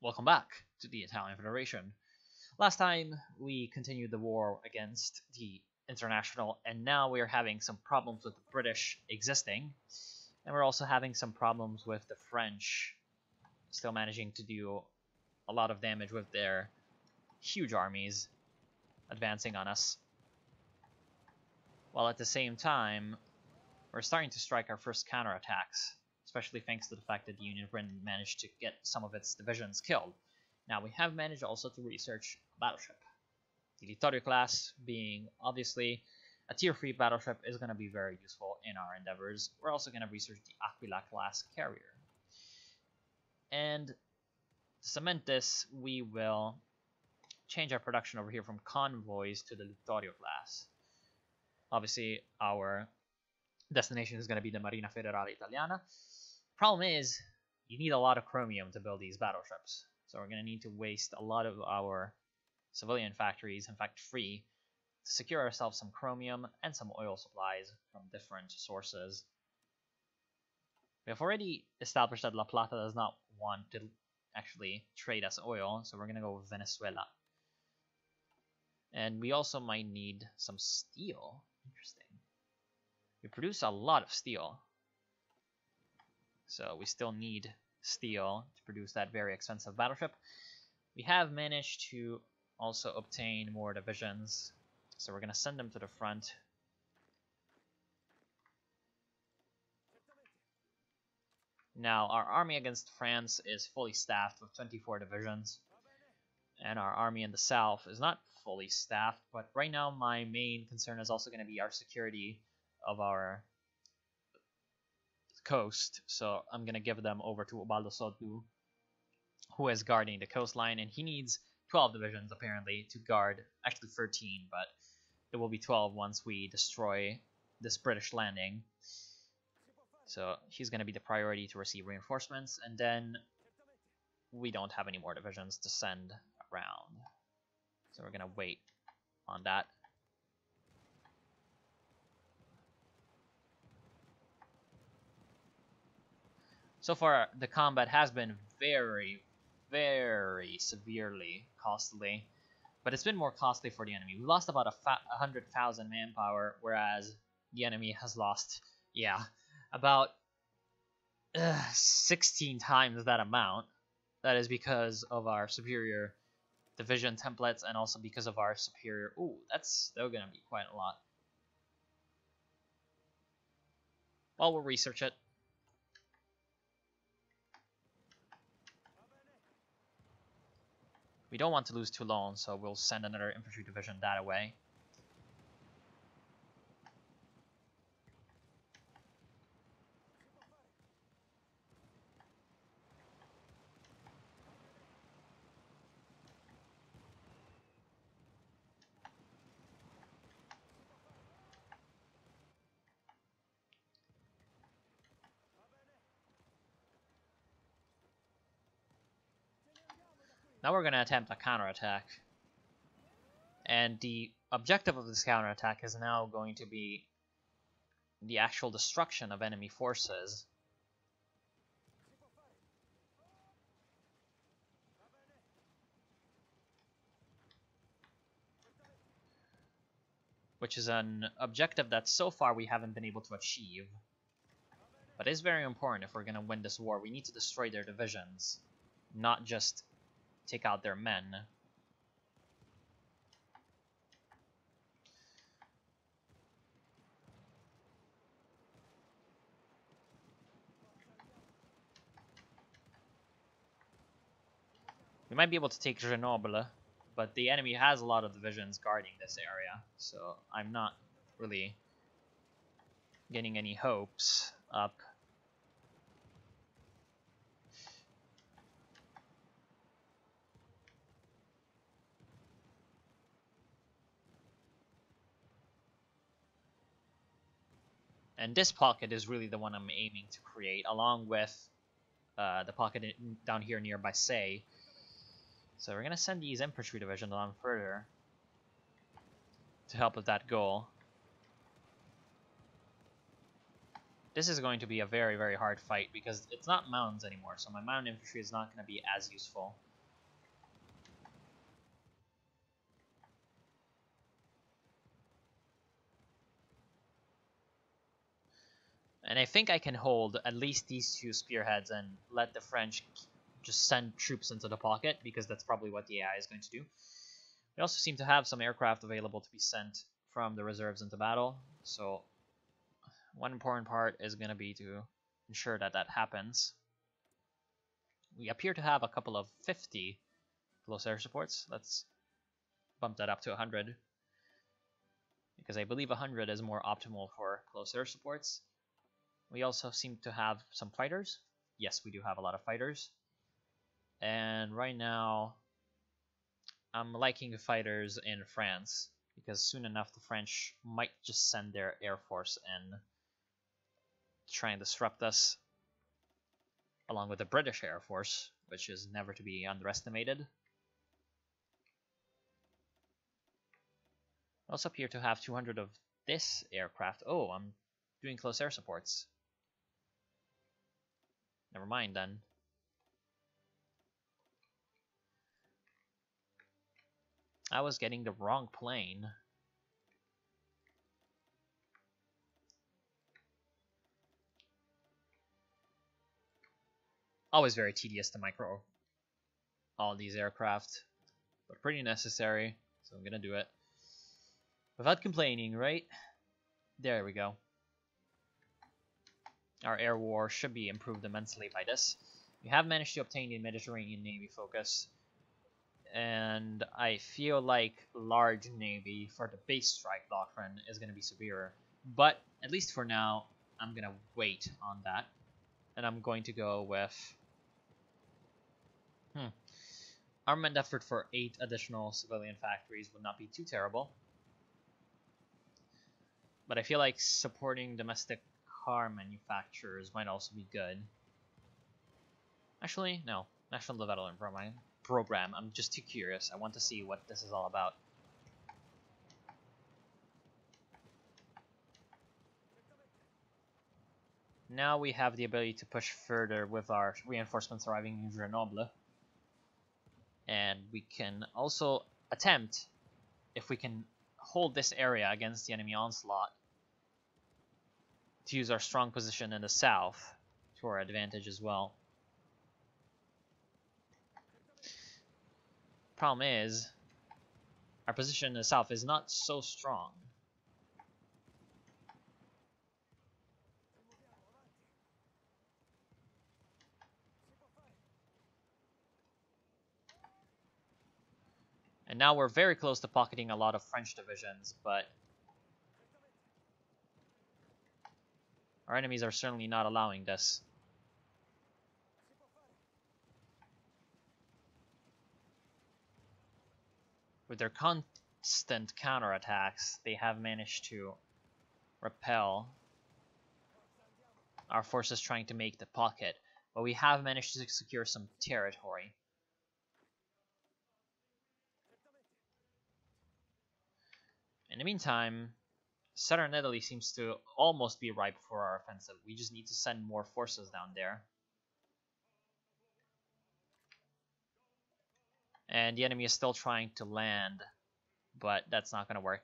Welcome back to the Italian Federation. Last time we continued the war against the International, and now we're having some problems with the British existing, and we're also having some problems with the French still managing to do a lot of damage with their huge armies advancing on us. While at the same time, we're starting to strike our first counterattacks, especially thanks to the fact that the Union of Britain managed to get some of its divisions killed. Now, we have managed also to research a battleship. The Littorio class, being obviously a tier 3 battleship, is going to be very useful in our endeavors. We're also going to research the Aquila class carrier. And to cement this, we will change our production over here from convoys to the Littorio class. Obviously, our destination is going to be the Marina Federale Italiana. Problem is, you need a lot of chromium to build these battleships. So we're going to need to waste a lot of our civilian factories, in fact free, to secure ourselves some chromium and some oil supplies from different sources. We have already established that La Plata does not want to actually trade us oil, so we're going to go with Venezuela. And we also might need some steel. Interesting. We produce a lot of steel, so we still need steel to produce that very expensive battleship. We have managed to also obtain more divisions, so we're going to send them to the front. Now, our army against France is fully staffed with 24 divisions, and our army in the south is not fully staffed, but right now my main concern is also going to be our security of our coast, so I'm going to give them over to Ubaldo Sotu, who is guarding the coastline, and he needs 12 divisions apparently to guard, actually 13, but there will be 12 once we destroy this British landing. So he's going to be the priority to receive reinforcements, and then we don't have any more divisions to send around, so we're going to wait on that. So far, the combat has been very, very severely costly, but it's been more costly for the enemy. We lost about 100,000 manpower, whereas the enemy has lost, about 16 times that amount. That is because of our superior division templates and also because of our superior... Ooh, that's still going to be quite a lot. Well, we'll research it. We don't want to lose Toulon, so we'll send another infantry division that way. Now we're going to attempt a counterattack. And the objective of this counterattack is now going to be the actual destruction of enemy forces. Which is an objective that so far we haven't been able to achieve. But it's very important if we're going to win this war. We need to destroy their divisions, not just take out their men. We might be able to take Grenoble, but the enemy has a lot of divisions guarding this area, so I'm not really getting any hopes up. And this pocket is really the one I'm aiming to create, along with the pocket down here near Basay. So we're going to send these infantry divisions along further to help with that goal. This is going to be a very, very hard fight because it's not mountains anymore, so my mountain infantry is not going to be as useful. And I think I can hold at least these two spearheads and let the French just send troops into the pocket, because that's probably what the AI is going to do. We also seem to have some aircraft available to be sent from the reserves into battle, so one important part is going to be to ensure that that happens. We appear to have a couple of 50 close air supports. Let's bump that up to 100, because I believe 100 is more optimal for close air supports. We also seem to have some fighters. Yes, we do have a lot of fighters. And right now, I'm liking fighters in France, because soon enough the French might just send their air force in to try and disrupt us, along with the British Air Force, which is never to be underestimated. I also appear to have 200 of this aircraft. Oh, I'm doing close air supports. Never mind then. I was getting the wrong plane. Always very tedious to micro all these aircraft, but pretty necessary, so I'm gonna do it. Without complaining, right? There we go. Our air war should be improved immensely by this. We have managed to obtain the Mediterranean Navy focus, and I feel like large navy for the base strike doctrine is going to be superior. But at least for now, I'm going to wait on that, and I'm going to go with armament effort for 8 additional civilian factories would not be too terrible. But I feel like supporting domestic car manufacturers might also be good. Actually, no. National Development Program. I'm just too curious. I want to see what this is all about. Now we have the ability to push further with our reinforcements arriving in Grenoble. And we can also attempt, if we can hold this area against the enemy onslaught, to use our strong position in the south to our advantage as well. Problem is, our position in the south is not so strong. And now we're very close to pocketing a lot of French divisions, but our enemies are certainly not allowing this. With their constant counterattacks, they have managed to repel our forces trying to make the pocket, but we have managed to secure some territory. In the meantime, southern Italy seems to almost be ripe for our offensive. We just need to send more forces down there. And the enemy is still trying to land, but that's not going to work.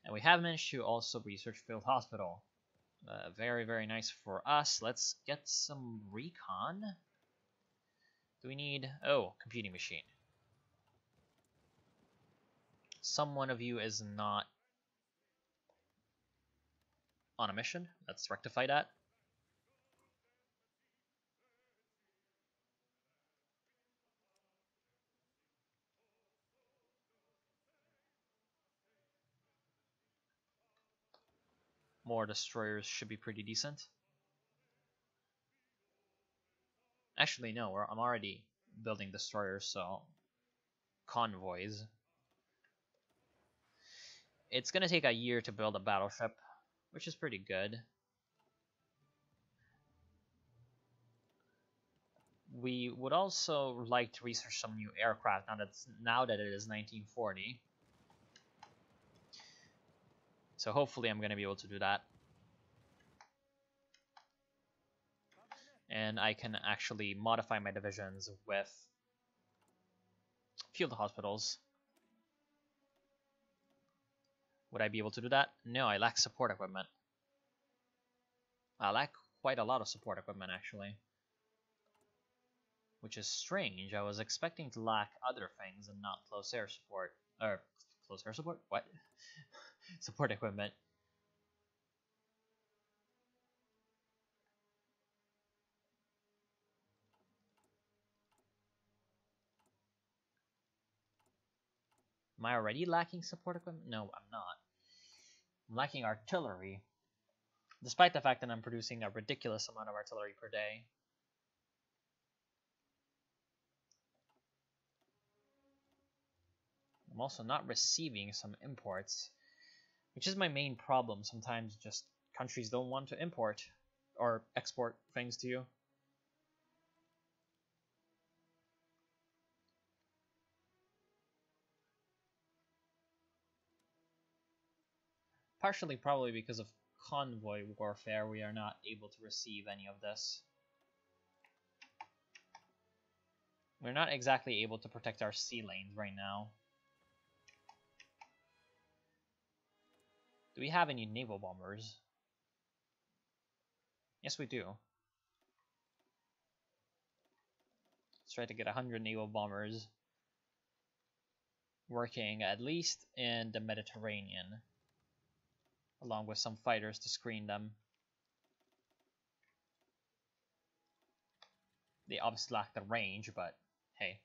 And we have managed to also research Field Hospital. Very, very nice for us. Let's get some recon. Do we need... Oh, computing machine. Some one of you is not on a mission. Let's rectify that. More destroyers should be pretty decent. Actually, no, I'm already building destroyers, so convoys. It's going to take a year to build a battleship, which is pretty good. We would also like to research some new aircraft now that it is 1940. So hopefully I'm going to be able to do that. And I can actually modify my divisions with field hospitals. Would I be able to do that? No, I lack support equipment. I lack quite a lot of support equipment actually. Which is strange. I was expecting to lack other things and not close air support. Or, close air support? What? Support equipment. Am I already lacking support equipment? No, I'm not. I'm lacking artillery. Despite the fact that I'm producing a ridiculous amount of artillery per day. I'm also not receiving some imports, which is my main problem. Sometimes just countries don't want to import or export things to you. Partially probably because of convoy warfare, we are not able to receive any of this. We're not exactly able to protect our sea lanes right now. Do we have any naval bombers? Yes, we do. Let's try to get 100 naval bombers working at least in the Mediterranean, along with some fighters to screen them. They obviously lack the range, but hey.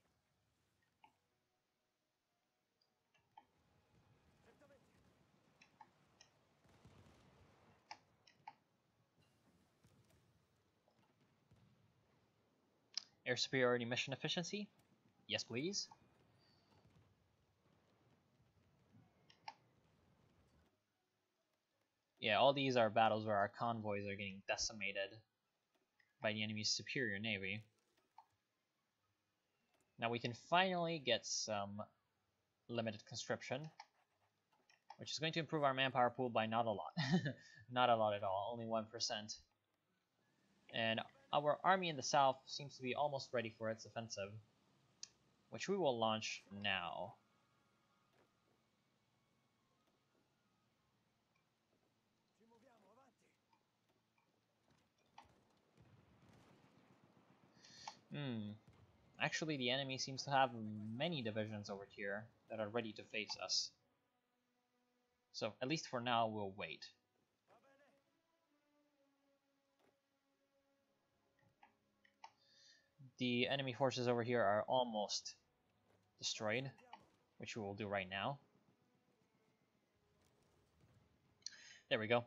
Air superiority mission efficiency? Yes, please. Yeah, all these are battles where our convoys are getting decimated by the enemy's superior navy. Now we can finally get some limited conscription, which is going to improve our manpower pool by not a lot. Not a lot at all, only 1%. And our army in the south seems to be almost ready for its offensive, which we will launch now. Actually, the enemy seems to have many divisions over here that are ready to face us. So, at least for now, we'll wait. The enemy forces over here are almost destroyed, which we will do right now. There we go.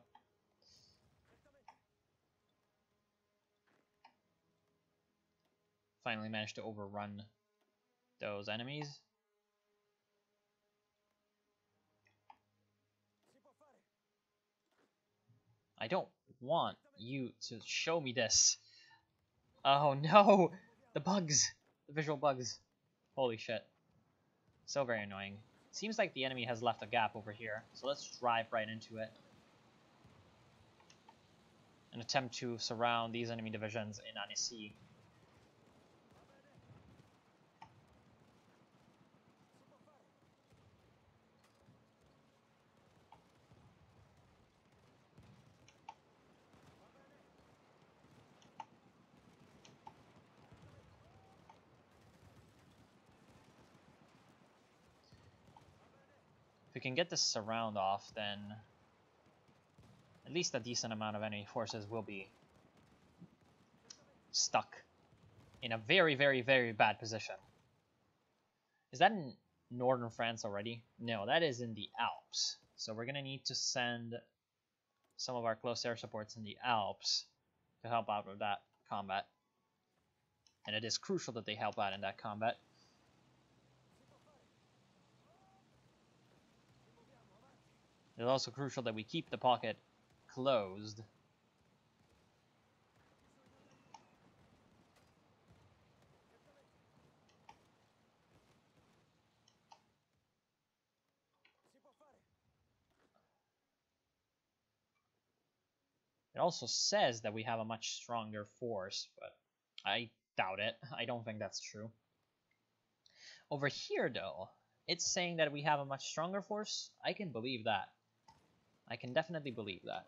Finally managed to overrun those enemies. I don't want you to show me this. Oh no! The bugs! The visual bugs. Holy shit. So very annoying. Seems like the enemy has left a gap over here, so let's drive right into it and attempt to surround these enemy divisions in Annecy. If we can get this surround off, then at least a decent amount of enemy forces will be stuck in a very, very, very bad position. Is that in northern France already? No, that is in the Alps. So we're going to need to send some of our close air supports in the Alps to help out with that combat. And it is crucial that they help out in that combat. It's also crucial that we keep the pocket closed. It also says that we have a much stronger force, but I doubt it. I don't think that's true. Over here, though, it's saying that we have a much stronger force. I can believe that. I can definitely believe that.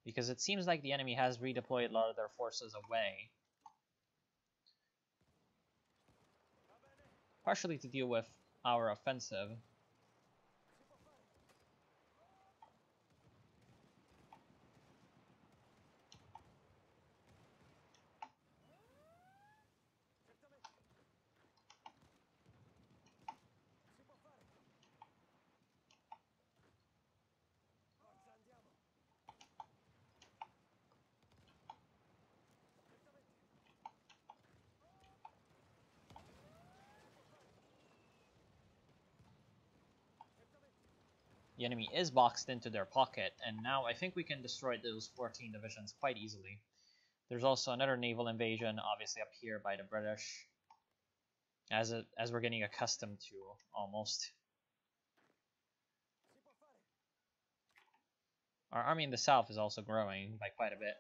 because it seems like the enemy has redeployed a lot of their forces away. Partially to deal with our offensive. The enemy is boxed into their pocket, and now I think we can destroy those 14 divisions quite easily. There's also another naval invasion, obviously up here by the British, as we're getting accustomed to, almost. Our army in the south is also growing by quite a bit.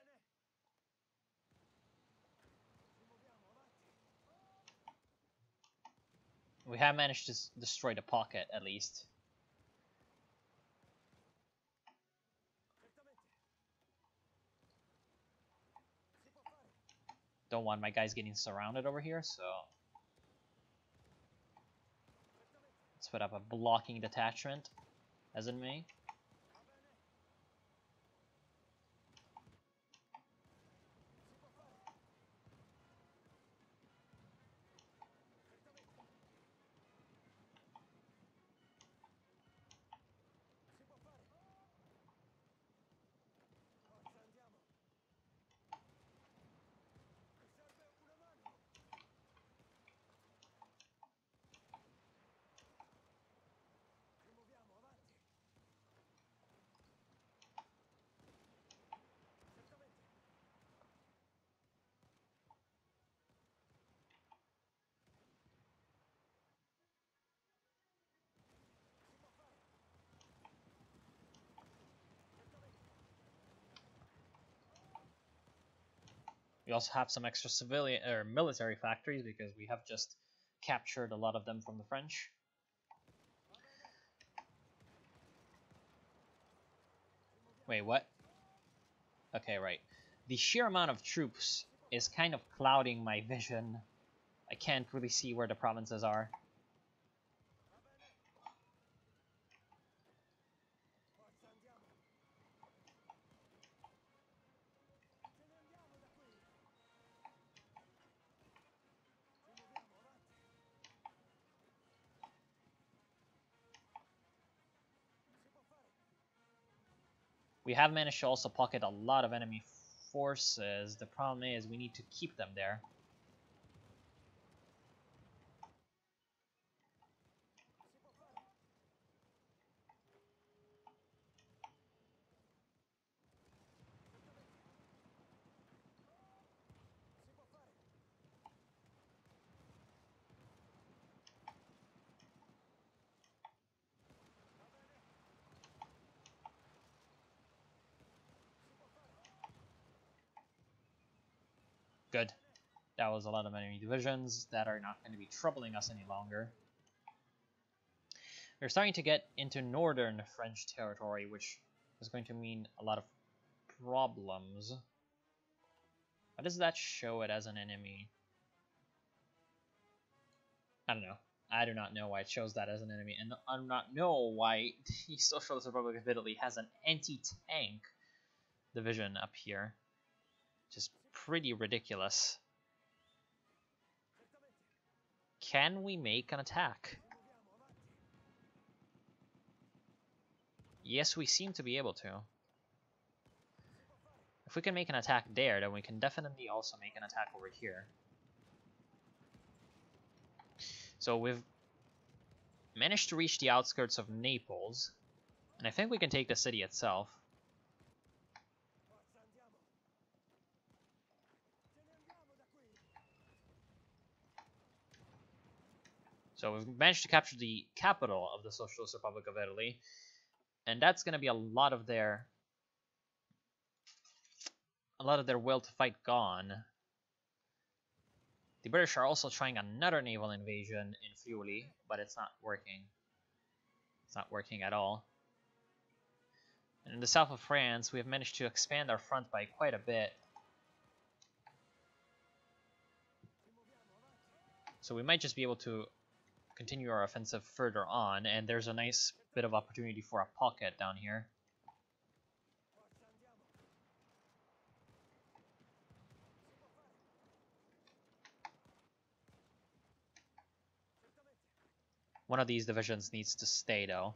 We have managed to destroy the pocket, at least. Don't want my guys getting surrounded over here, so let's put up a blocking detachment, as in me. We also have some extra civilian or military factories because we have just captured a lot of them from the French. Wait, what? Okay, right. The sheer amount of troops is kind of clouding my vision. I can't really see where the provinces are. We have managed to also pocket a lot of enemy forces. The problem is we need to keep them there. Good. That was a lot of enemy divisions that are not going to be troubling us any longer. We're starting to get into northern French territory, which is going to mean a lot of problems. Why does that show it as an enemy? I don't know. I do not know why it shows that as an enemy, and I do not know why the Socialist Republic of Italy has an anti-tank division up here. Just pretty ridiculous. Can we make an attack? Yes, we seem to be able to. If we can make an attack there, then we can definitely also make an attack over here. So we've managed to reach the outskirts of Naples, and I think we can take the city itself. So we've managed to capture the capital of the Socialist Republic of Italy, and that's going to be a lot of their will to fight gone. The British are also trying another naval invasion in Friuli, but it's not working. It's not working at all. And in the south of France, we have managed to expand our front by quite a bit. So we might just be able to continue our offensive further on, and there's a nice bit of opportunity for a pocket down here. One of these divisions needs to stay, though.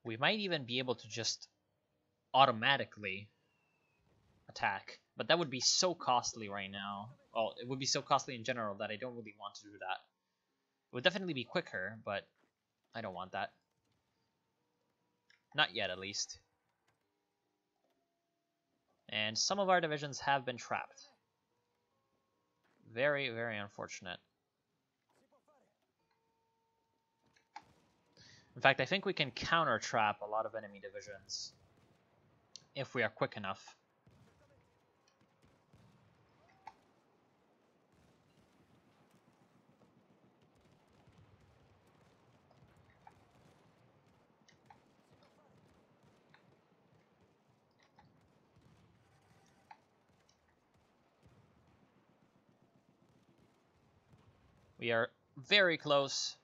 We might even be able to just automatically attack, but that would be so costly right now. Well, it would be so costly in general that I don't really want to do that. It would definitely be quicker, but I don't want that. Not yet, at least. And some of our divisions have been trapped. Very, very unfortunate. In fact, I think we can counter-trap a lot of enemy divisions if we are quick enough. We are very close,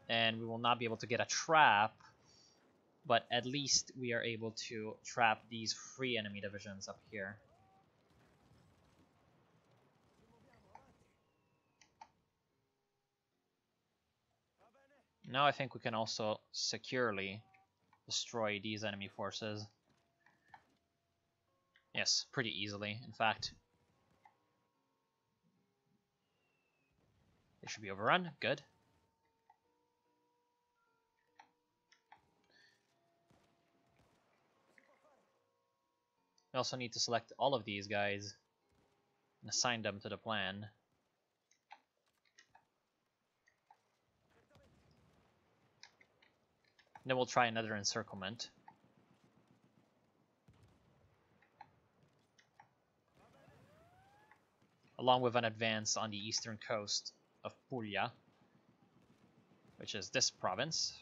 and we will not be able to get a trap, but at least we are able to trap these free enemy divisions up here. Now I think we can also securely destroy these enemy forces. Yes, pretty easily, in fact. They should be overrun. Good. We also need to select all of these guys and assign them to the plan. Then we'll try another encirclement. Along with an advance on the eastern coast of Puglia, which is this province.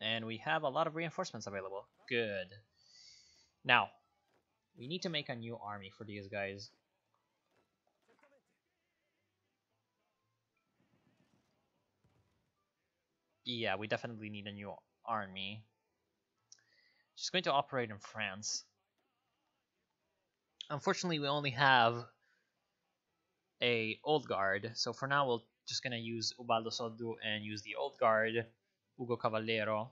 And we have a lot of reinforcements available. Good. Now, we need to make a new army for these guys. Yeah, we definitely need a new army. Just going to operate in France. Unfortunately, we only have a old guard, so for now we're just gonna use Ubaldo Soddu and use the old guard, Ugo Cavallero,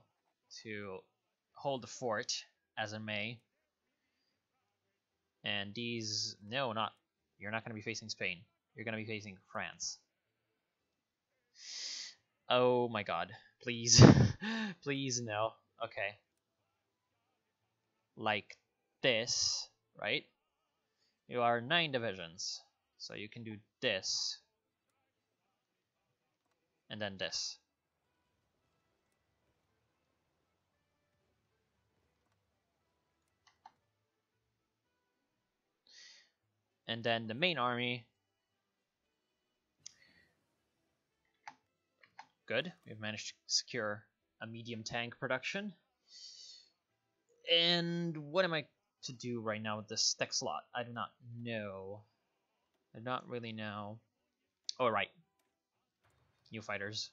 to hold the fort as in May. And these, no, not, you're not gonna be facing Spain. You're gonna be facing France. Oh my god, please, please no. Okay. Like this, right? You are 9 divisions, so you can do this, and then this. And then the main army. Good, we've managed to secure a medium tank production. And what am I to do right now with this tech slot? I do not know. I do not really know. Oh, right. New fighters.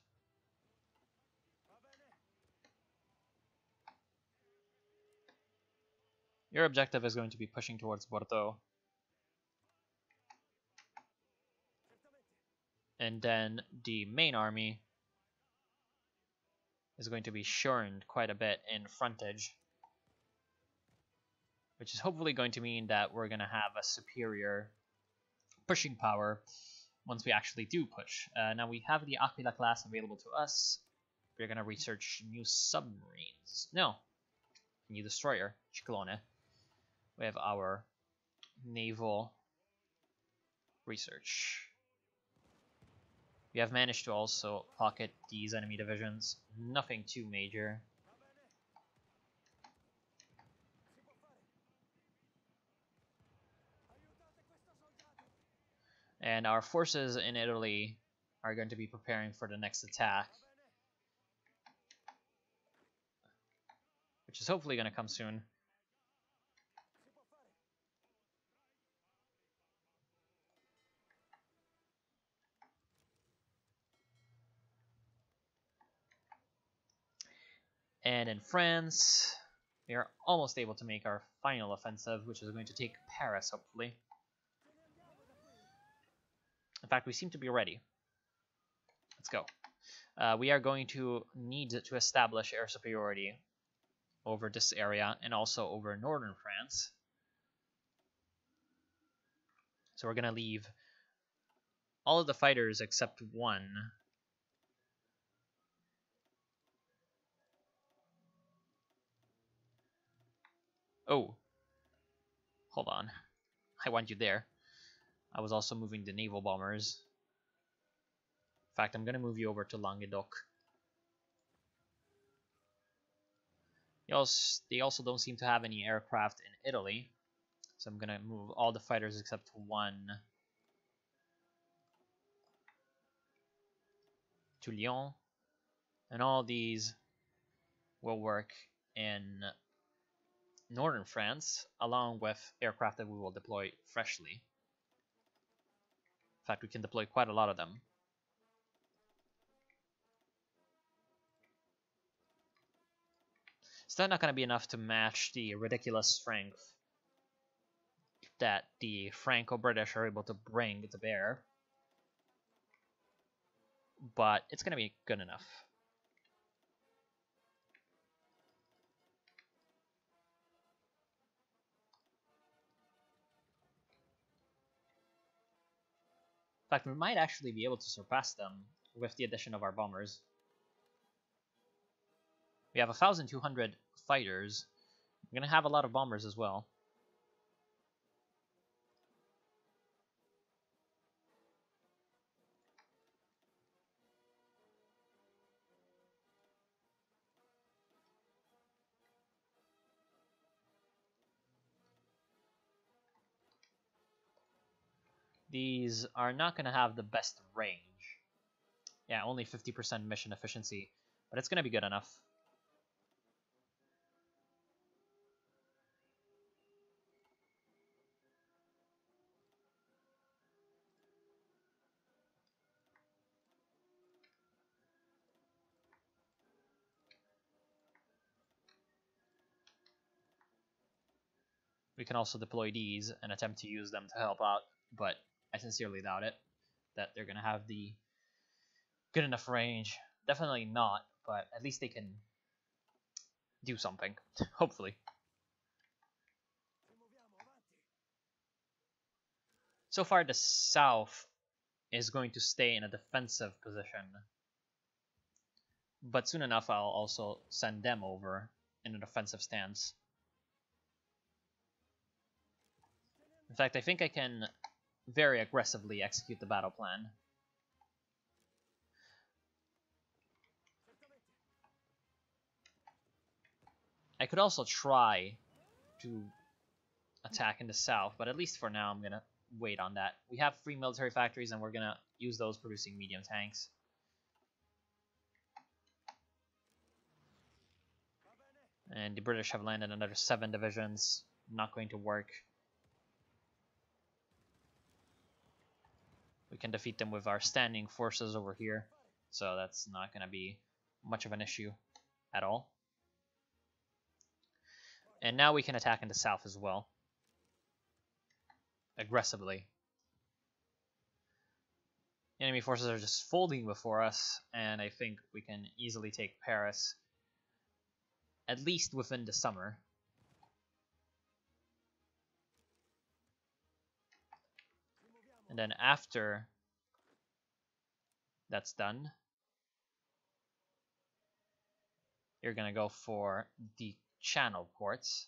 Your objective is going to be pushing towards Bordeaux. And then the main army is going to be shortened quite a bit in frontage, which is hopefully going to mean that we're going to have a superior pushing power once we actually do push. Now we have the Aquila class available to us. We're going to research new submarines. No, new destroyer, Ciclone. We have our naval research. We have managed to also pocket these enemy divisions. Nothing too major. And our forces in Italy are going to be preparing for the next attack, which is hopefully going to come soon. And in France, we are almost able to make our final offensive, which is going to take Paris, hopefully. In fact, we seem to be ready. Let's go. We are going to need to establish air superiority over this area and also over northern France. So we're going to leave all of the fighters except one. Oh, hold on. I want you there. I was also moving the naval bombers. In fact, I'm going to move you over to Languedoc. They also don't seem to have any aircraft in Italy. So I'm going to move all the fighters except one to Lyon. And all these will work in northern France, along with aircraft that we will deploy freshly. In fact, we can deploy quite a lot of them. Still not going to be enough to match the ridiculous strength that the Franco-British are able to bring to bear, but it's going to be good enough. In fact, we might actually be able to surpass them with the addition of our bombers. We have 1,200 fighters. We're going to have a lot of bombers as well. These are not going to have the best range. Yeah, only 50% mission efficiency, but it's going to be good enough. We can also deploy these and attempt to use them to help out, but I sincerely doubt it, that they're going to have the good enough range. Definitely not, but at least they can do something, hopefully. So far, the south is going to stay in a defensive position, but soon enough I'll also send them over in an offensive stance. In fact, I think I can very aggressively execute the battle plan. I could also try to attack in the south, but at least for now I'm going to wait on that. We have 3 military factories and we're going to use those producing medium tanks. And the British have landed another 7 divisions. Not going to work. We can defeat them with our standing forces over here, so that's not going to be much of an issue at all. And now we can attack in the south as well, aggressively. Enemy forces are just folding before us, and I think we can easily take Paris, at least within the summer. And then after that's done, you're going to go for the channel ports.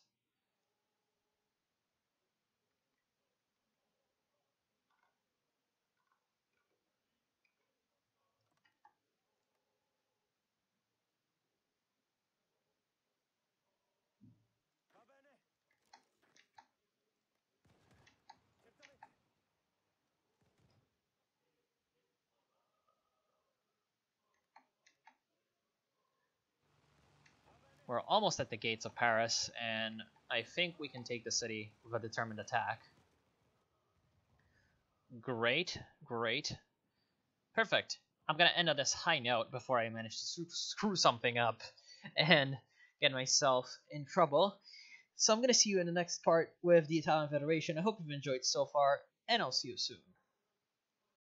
We're almost at the gates of Paris, and I think we can take the city with a determined attack. Great, great. Perfect. I'm gonna end on this high note before I manage to screw something up and get myself in trouble. So I'm gonna see you in the next part with the Italian Federation. I hope you've enjoyed so far, and I'll see you soon.